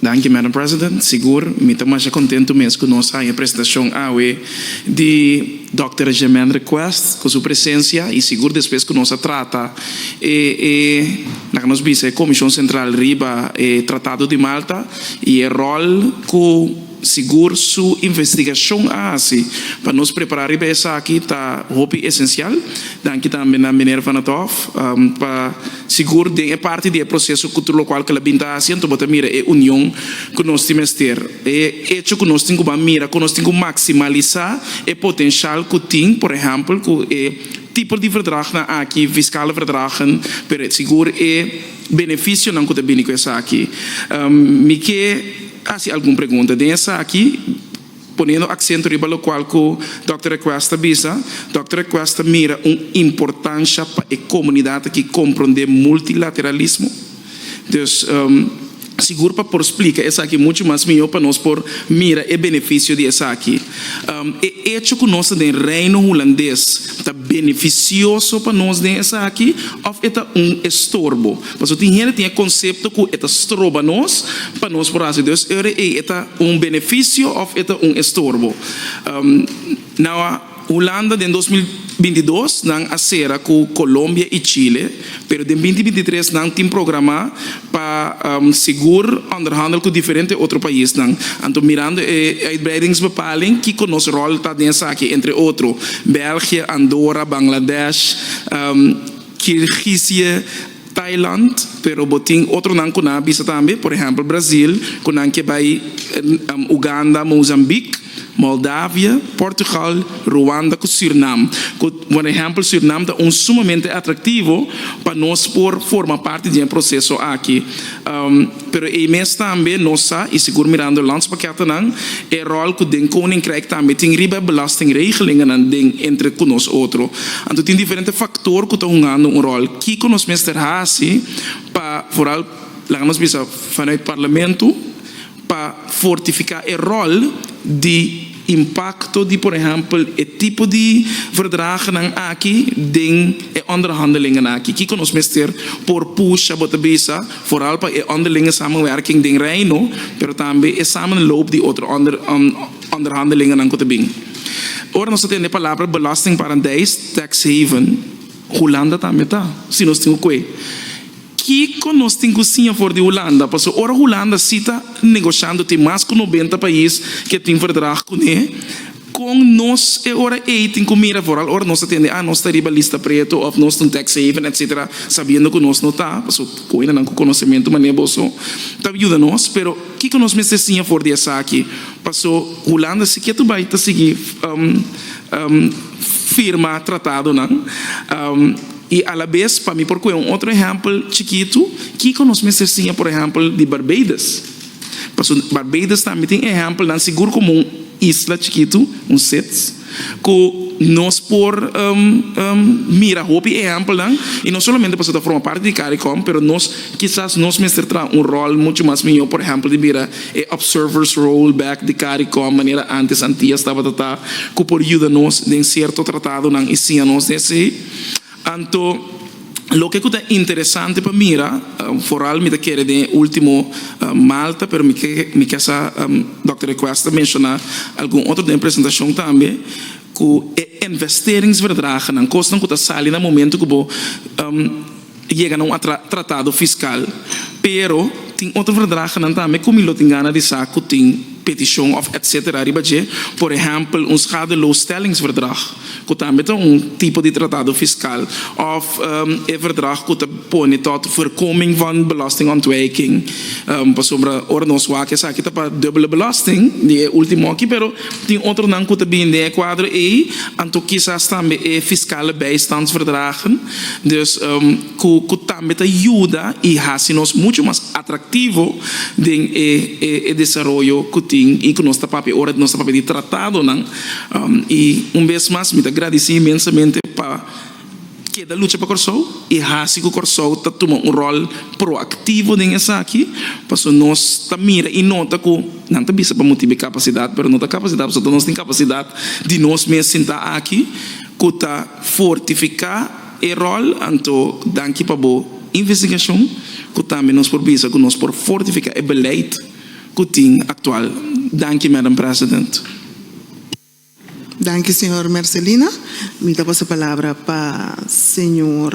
Danke, Madam President. Seguro, me estou mais contente mesmo com nossa apresentação de Dr. Germain Request, com sua presença e seguro depois que nossa trata na que nós vimos a Comissão Central Riba Tratado de Malta e o rol que seguro sua investigação assim para nos preparar para essa aqui tá roupa essencial danke também na Minerva Natov para seguro de parte do processo cultural qual que ela binta assim então bota mira é união que nós temos ter é hecho que nós temos que mira que nós temos que maximalizar o potencial que tem por exemplo que tipo de verdrag aqui fiscale verdragen per seguro benefício não que te bem com essa aqui me que se alguma pergunta dessa aqui, ponendo acento riba lo qual que Dr. Requesta bisa, Dr. Requesta mira importância para a comunidade que compreende multilateralismo. Então, seguro para por explicar essa aqui muito mais melhor para nós por mira e benefício de essa aqui. É hecho que nós no reino holandês está beneficioso para nós dessa aqui ou é estorbo. Porque tem conceito que é estorba nós para nós por assim Deus é benefício ou é estorbo. Na Holanda em 2022 não acera com Colômbia e Chile, pero em 2023 não tem programa para seguro onderhandel com diferentes outros países não. Então mirando a uitbreidingsbepaling que com nosso rol está dentro aqui entre outros Bélgica, Andorra, Bangladesh, Kirgízia, Thailand, pero botin outro não com a bisa também, por exemplo Brasil, com a que vai Uganda, Moçambique, Moldávia, Portugal, Ruanda e Suriname. Por exemplo, Suriname é sumamente atrativo para nós por formar parte de um processo aqui. Pero e mesmo também nossa e seguro mirando o landspakket não é rol que den koninkrijk também tem riba belastingregelingen entre conosco outro. Então tem diferentes fatores que estão jogando rol. Que conosco mestre hasi para vooral lá nós bisa vanuit parlamento para fortificar o rol de impacto de, por exemplo, o tipo de verdragen aqui, de onderhandelingen aqui, que nós mestre por puxa bota bisa, vooral para onderlinge samenwerking den reino, pero também é samenloop de outro onderhandelingen aan te bing. Ora nós temos a palavra belastingparadijs, tax haven, Holanda também tá, se nós temos que que nós temos sim for de Holanda, porque ora Holanda está negociando tem mais que 90 países que tem verdrag com nós é ora tem que mirar fora, ora nós atende nós está riba lista preto ou nós tem tax haven etc, sabendo que nós não está, porque coisa não com conhecimento mas bolso tá ajuda nós, pero que nós mesmo sim for de essa aqui, porque Holanda se que tu vai tá seguir firma tratado não e a la vez, para mim, porque outro exemplo chiquito, que nós mesmo por exemplo, de Barbados. Porque Barbados também tem exemplo, não seguro como isla chiquito, sets, que nós por mira roupa exemplo, não? E não somente para formar parte de CARICOM, mas nós, quizás, nós mesmo traz rol muito mais melhor, por exemplo, de mira observers rollback de CARICOM, maneira antes, antiga, estava que por ajuda nós, em certo tratado, não, e sim a nós desse. Então, o que é interessante para mim, foral me quer de último Malta, pero me quer Dr. Requesta mencionar algum outro da apresentação também, que investeringsverdrag não costam que sali no momento que chega a um tratado fiscal, pero tem outro verdrag também como ele tem gana de saco tem petição of etc. Por exemplo, schadeloosstellingsverdrag, que também é tipo de tratado fiscal, of verdrag que põe tot voorkoming van belastingontwijking, sobre ora nós que essa aqui tá para dubbele belasting, die último aqui, pero tem outro não que também de quadro e anto quizás também fiscale bijstandsverdragen, dus que também ajuda e hace-nos muito mais atrativo de desenvolvimento que e que nós está papel hora nós está papel de tratado não e vez mais me agradeço imensamente para que da luta para Corsou e assim que o Corsou está tomando rol proativo nessa aqui para nós está mira e nota que não está bisa para motivar capacidade, mas não está capacidade, só nós tem capacidade de nós mesmos sentar aqui que está fortificar o rol então danke para boa investigação que também nós por bisa que nós por fortificar o beleid kuting atual. Dank je, Madam President. Danke, senhor Marcelina. Me dá a palavra para senhor